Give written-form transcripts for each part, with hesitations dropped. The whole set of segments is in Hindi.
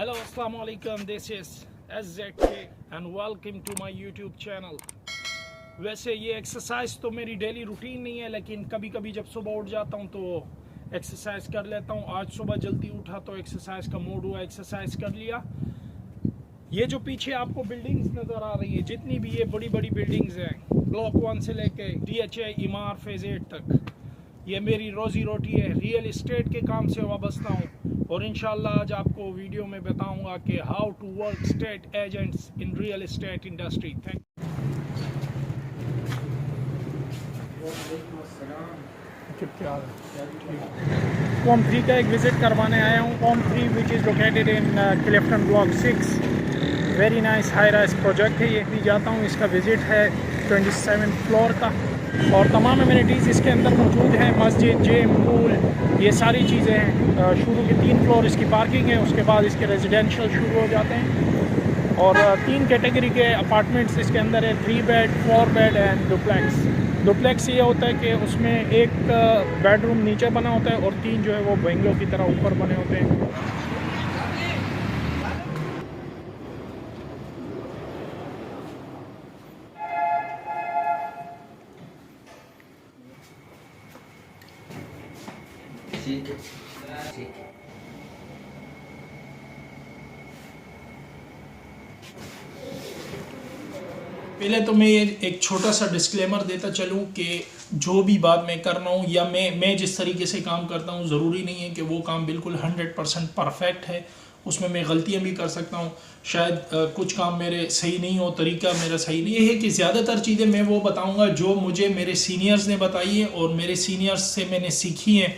Hello, Assalamu alaikum. This is SZK and welcome to my YouTube channel. वैसे ये एक्सरसाइज तो मेरी डेली रूटीन नहीं है, लेकिन कभी कभी जब सुबह उठ जाता हूँ तो एक्सरसाइज कर लेता हूँ। आज सुबह जल्दी उठा तो एक्सरसाइज का मूड हुआ, एक्सरसाइज कर लिया। ये जो पीछे आपको बिल्डिंग्स नज़र आ रही है, जितनी भी ये बड़ी बड़ी बिल्डिंग्स हैं, ब्लॉक 1 से लेके DHA इमार फेज़ 8 तक, ये मेरी रोज़ी रोटी है। रियल इस्टेट के काम से वाबस्ता हूँ और इंशाल्लाह आज आपको वीडियो में बताऊंगा कि how to work state agents in real estate industry. थैंक कॉम 3 का एक विज़िट करवाने आया हूँ। Com 3 which is located in Clifton block 6। Very nice high rise project है। ये भी जाता हूँ, इसका विज़िट है 27th फ्लोर का और तमाम एमिनिटीज़ इसके अंदर मौजूद हैं। मस्जिद, जिम, पूल, ये सारी चीज़ें हैं। शुरू के 3 फ्लोर इसकी पार्किंग है, उसके बाद इसके रेजिडेंशियल शुरू हो जाते हैं और 3 कैटेगरी के अपार्टमेंट्स इसके अंदर है। 3 bed, 4 bed and duplex. Duplex ये होता है कि उसमें एक बेडरूम नीचे बना होता है और 3 जो है वो बंगलो की तरह ऊपर बने होते हैं। पहले तो मैं ये एक छोटा सा डिस्क्लेमर देता चलूँ कि जो भी बात मैं कर रहा हूँ या मैं जिस तरीके से काम करता हूँ, ज़रूरी नहीं है कि वो काम बिल्कुल 100% परफेक्ट है। उसमें मैं गलतियाँ भी कर सकता हूँ। शायद कुछ काम मेरे सही नहीं हो, तरीका मेरा सही नहीं है। ये है कि ज़्यादातर चीज़ें मैं वो बताऊँगा जो मुझे मेरे सीनियर्स ने बताई है और मेरे सीनियर्स से मैंने सीखी हैं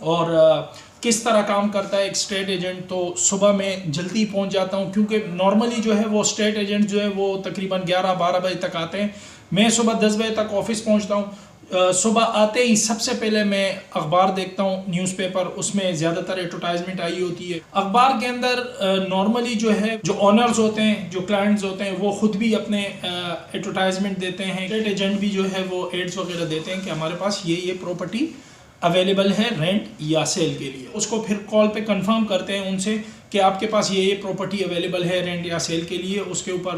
और किस तरह काम करता है एक स्टेट एजेंट। तो सुबह मैं जल्दी पहुंच जाता हूं क्योंकि नॉर्मली जो है वो स्टेट एजेंट जो है वो तकरीबन 11-12 बजे तक आते हैं। मैं सुबह 10 बजे तक ऑफिस पहुंचता हूं। सुबह आते ही सबसे पहले मैं अखबार देखता हूं, न्यूज़पेपर। उसमें ज़्यादातर एडवर्टाइजमेंट आई होती है। अखबार के अंदर नॉर्मली जो है जो ऑनर्स होते हैं, जो क्लाइंट्स होते हैं, वो खुद भी अपने एडवर्टाइजमेंट देते हैं। स्टेट एजेंट भी जो है वो एड्स वगैरह देते हैं कि हमारे पास ये प्रॉपर्टी अवेलेबल है रेंट या सेल के लिए। उसको फिर कॉल पे कंफर्म करते हैं उनसे कि आपके पास ये प्रॉपर्टी अवेलेबल है रेंट या सेल के लिए। उसके ऊपर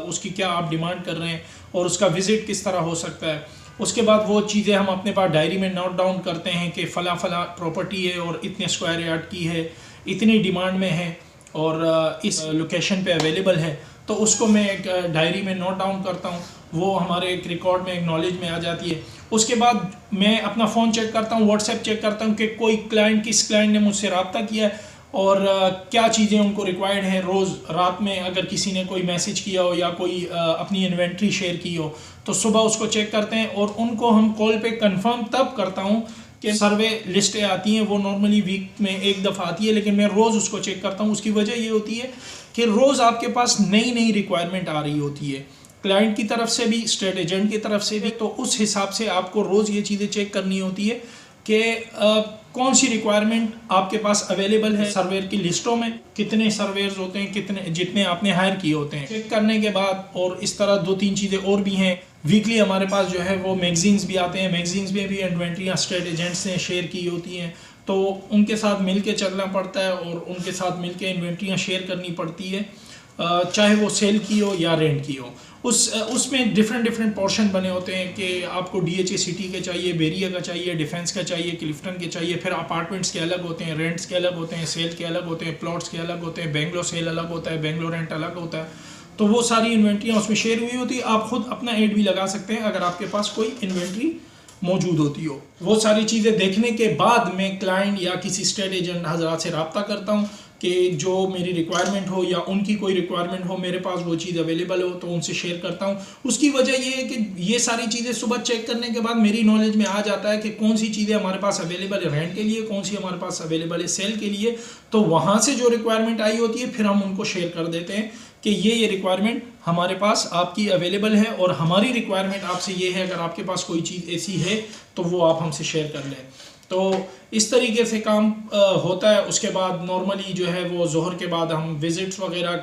उसकी क्या आप डिमांड कर रहे हैं और उसका विज़िट किस तरह हो सकता है। उसके बाद वो चीज़ें हम अपने पास डायरी में नोट डाउन करते हैं कि फ़ला प्रॉपर्टी है और इतने स्क्वायर यार्ड की है, इतनी डिमांड में है और इस लोकेशन पे अवेलेबल है। तो उसको मैं एक डायरी में नोट डाउन करता हूँ, वो हमारे एक रिकॉर्ड में, एक नॉलेज में आ जाती है। उसके बाद मैं अपना फ़ोन चेक करता हूँ, व्हाट्सएप चेक करता हूँ कि कोई क्लाइंट, किस क्लाइंट ने मुझसे रब्ता किया है और क्या चीज़ें उनको रिक्वायर्ड है। रोज़ रात में अगर किसी ने कोई मैसेज किया हो या कोई अपनी इन्वेंट्री शेयर की हो तो सुबह उसको चेक करते हैं और उनको हम कॉल पे कंफर्म तब करता हूँ कि सर्वे लिस्टें आती हैं। वो नॉर्मली वीक में एक दफ़ा आती है, लेकिन मैं रोज़ उसको चेक करता हूँ। उसकी वजह ये होती है कि रोज़ आपके पास नई नई रिक्वायरमेंट आ रही होती है, क्लाइंट की तरफ से भी, स्टेट एजेंट की तरफ से भी। तो उस हिसाब से आपको रोज़ ये चीज़ें चेक करनी होती है कि कौन सी रिक्वायरमेंट आपके पास अवेलेबल है। सर्वेयर की लिस्टों में कितने सर्वेयर्स होते हैं, कितने जितने आपने हायर किए होते हैं। चेक करने के बाद और इस तरह 2-3 चीज़ें और भी हैं। वीकली हमारे पास जो है वो मैगजीन्स भी आते हैं। मैगजीन्स में भी इन्वेंट्रियाँ स्टेट एजेंट्स ने शेयर की होती हैं, तो उनके साथ मिल के चलना पड़ता है और उनके साथ मिल के इन्वेंट्रियाँ शेयर करनी पड़ती है, चाहे वो सेल की हो या रेंट की हो। उसमें डिफरेंट पोर्शन बने होते हैं कि आपको DHA सिटी के चाहिए, बेरिया का चाहिए, डिफेंस का चाहिए, क्लिफ्टन के चाहिए। फिर अपार्टमेंट्स के अलग होते हैं, रेंट्स के अलग होते हैं, सेल के अलग होते हैं, प्लॉट्स के अलग होते हैं, बेंगलो सेल अलग होता है, बेंगलो रेंट अलग होता है। तो वो सारी इन्वेंट्रियाँ उसमें शेयर हुई होती है। आप खुद अपना एड भी लगा सकते हैं अगर आपके पास कोई इन्वेंट्री मौजूद होती हो। वो सारी चीज़ें देखने के बाद मैं क्लाइंट या किसी स्टेट एजेंट हजरात से रब्ता करता हूँ कि जो मेरी रिक्वायरमेंट हो या उनकी कोई रिक्वायरमेंट हो, मेरे पास वो चीज़ अवेलेबल हो तो उनसे शेयर करता हूँ। उसकी वजह ये है कि ये सारी चीज़ें सुबह चेक करने के बाद मेरी नॉलेज में आ जाता है कि कौन सी चीज़ें हमारे पास अवेलेबल है रेंट के लिए, कौन सी हमारे पास अवेलेबल है सेल के लिए। तो वहाँ से जो रिक्वायरमेंट आई होती है फिर हम उनको शेयर कर देते हैं कि ये रिक्वायरमेंट हमारे पास आपकी अवेलेबल है और हमारी रिक्वायरमेंट आपसे ये है, अगर आपके पास कोई चीज़ ऐसी है तो वो आप हमसे शेयर कर लें। तो इस तरीके से काम होता है। उसके बाद नॉर्मली जो है वो ज़ोहर के बाद हम विज़िट्स वगैरह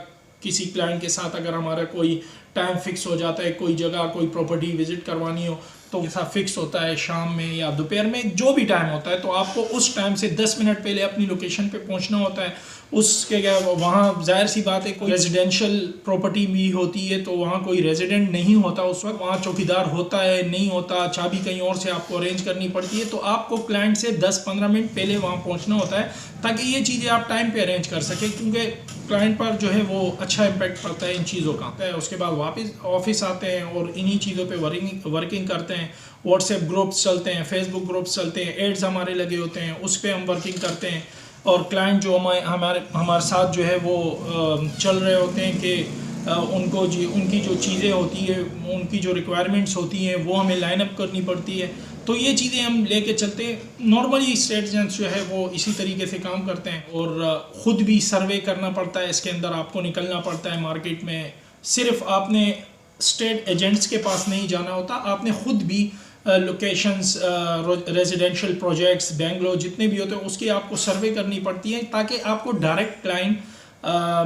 किसी क्लाइंट के साथ, अगर हमारा कोई टाइम फिक्स हो जाता है, कोई जगह कोई प्रॉपर्टी विज़िट करवानी हो तो ऐसा फिक्स होता है शाम में या दोपहर में, जो भी टाइम होता है, तो आपको उस टाइम से 10 मिनट पहले अपनी लोकेशन पे पहुंचना होता है। उसके क्या वहाँ जाहिर सी बात है कोई रेजिडेंशियल प्रॉपर्टी भी होती है, तो वहाँ कोई रेजिडेंट नहीं होता उस वक्त, वहाँ चौकीदार होता है नहीं होता, चाबी कहीं और से आपको अरेंज करनी पड़ती है। तो आपको क्लाइंट से 10-15 मिनट पहले वहाँ पहुँचना होता है ताकि ये चीज़ें आप टाइम पे अरेंज कर सकें, क्योंकि क्लाइंट पर जो है वो अच्छा इम्पैक्ट पड़ता है इन चीज़ों का। उसके बाद वापस ऑफिस आते हैं और इन्हीं चीज़ों पे वर्किंग करते हैं। व्हाट्सएप ग्रुप्स चलते हैं, फेसबुक ग्रुप्स चलते हैं, एड्स हमारे लगे होते हैं, उस पर हम वर्किंग करते हैं। और क्लाइंट जो हमारे साथ जो है वो चल रहे होते हैं कि उनकी जो चीज़ें होती है, उनकी जो रिक्वायरमेंट्स होती हैं वो हमें लाइन अप करनी पड़ती है। तो ये चीज़ें हम लेके चलते हैं। नॉर्मली स्टेट एजेंट्स जो है वो इसी तरीके से काम करते हैं और ख़ुद भी सर्वे करना पड़ता है, इसके अंदर आपको निकलना पड़ता है मार्केट में। सिर्फ आपने स्टेट एजेंट्स के पास नहीं जाना होता, आपने ख़ुद भी लोकेशंस, रेजिडेंशियल प्रोजेक्ट्स, बेंगलोर जितने भी होते हैं उसकी आपको सर्वे करनी पड़ती है ताकि आपको डायरेक्ट क्लाइंट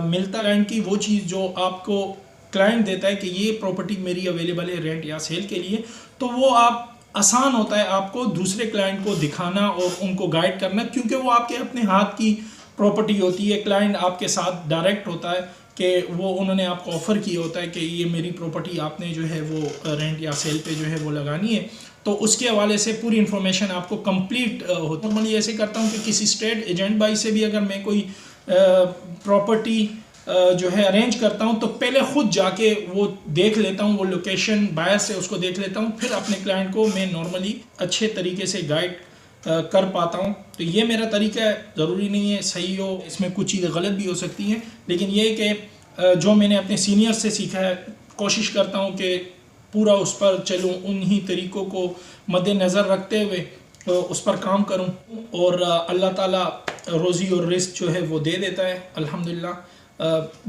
मिलता क्लाइंट की वो चीज़ जो आपको क्लाइंट देता है कि ये प्रॉपर्टी मेरी अवेलेबल है रेंट या सेल के लिए, तो वो आप आसान होता है आपको दूसरे क्लाइंट को दिखाना और उनको गाइड करना, क्योंकि वो आपके अपने हाथ की प्रॉपर्टी होती है। क्लाइंट आपके साथ डायरेक्ट होता है कि वो उन्होंने आपको ऑफ़र किया होता है कि ये मेरी प्रॉपर्टी आपने जो है वो रेंट या सेल पे जो है वो लगानी है, तो उसके हवाले से पूरी इन्फॉर्मेशन आपको कंप्लीट होती है। नॉर्मली ऐसे करता हूँ कि किसी स्टेट एजेंट भाई से भी अगर मैं कोई प्रॉपर्टी जो है अरेंज करता हूँ तो पहले ख़ुद जाके वो देख लेता हूँ, वो लोकेशन बायर से उसको देख लेता हूँ, फिर अपने क्लाइंट को मैं नॉर्मली अच्छे तरीके से गाइड कर पाता हूँ। तो ये मेरा तरीका है, ज़रूरी नहीं है सही हो, इसमें कुछ चीज़ें गलत भी हो सकती हैं, लेकिन ये कि जो मैंने अपने सीनियर से सीखा है कोशिश करता हूँ कि पूरा उस पर चलूँ, उन्हीं तरीक़ों को मद्देनज़र रखते हुए उस पर काम करूँ, और अल्लाह ताला रोज़ी और रिस्क जो है वो दे देता है अल्हम्दुलिल्लाह।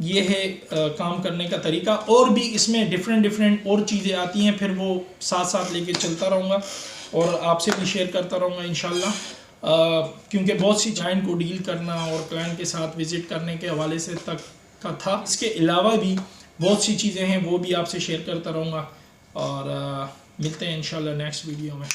ये है काम करने का तरीका। और भी इसमें डिफरेंट और चीज़ें आती हैं, फिर वो साथ साथ लेके चलता रहूँगा और आपसे भी शेयर करता रहूँगा इंशाल्लाह, क्योंकि बहुत सी क्लाइंट को डील करना और क्लाइंट के साथ विज़िट करने के हवाले से तक का था। इसके अलावा भी बहुत सी चीज़ें हैं वो भी आपसे शेयर करता रहूँगा, और मिलते हैं इंशाल्लाह नेक्स्ट वीडियो में।